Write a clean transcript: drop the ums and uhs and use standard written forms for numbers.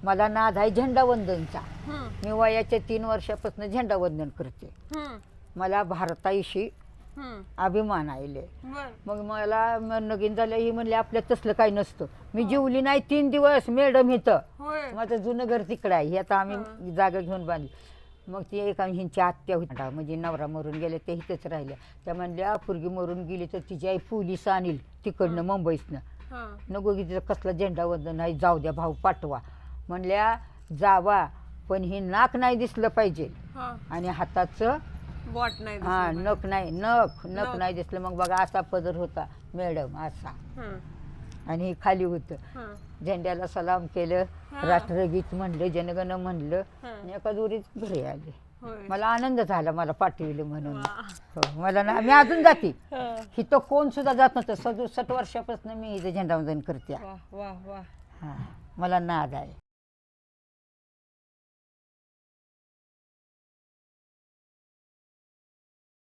मला नाद आहे झेंडावंदनचा. हम्म, मी वयाच्या 3 वर्षापासून झेंडावंदन करते. हम्म, मला भारताविषयी हम्म. अभिमान आहे. बर. मग मला नगीन झालं ही म्हणले आपल्या तसलं काही नसतं. मी जेवली नाही 3 दिवस मॅडम इथं. होय. माझं जुनं घर तिकडं आहे. हे आता आम्ही जागा घेऊन बांधली. मग ती एका ह्यांची आत्या होता म्हणजे नवरा मरून गेले ते इथंच राहिल्या. त्या म्हणल्या पोरगी मरून गेली तर तिची आई पोलीस आणील तिकडनं मुंबईतनं. हा. नको की तिचं कसलं झेंडावंदन नाही जाऊ द्या भाऊ पाठवा. म्हणल्या जावा पण ही नाक नाही दिसलं पाहिजे हा. आणि हाताचं बॉट नाही हा दिसलं नख नाही नख नख नख. नाही दिसलं. मग बघा असा पदर होता मॅडम असा पाहिजे. हम्म, आणि हे खाली होतं. हम्म, झेंड्याला सलाम केलं हा. राष्ट्रगीत म्हणलं जनगण म्हणलं हा. आणि एका दोरीत घरी आले. होय. मला आनंद झाला मला पाठविलं म्हणून. वा. हो मला ना मी अजून जाते. हा. इथं कोण सुद्धा जात नव्हतं. 67 वर्षापासून मी इथं झेंडावंदन करते. वा वा वा. हां मला नाद आहे.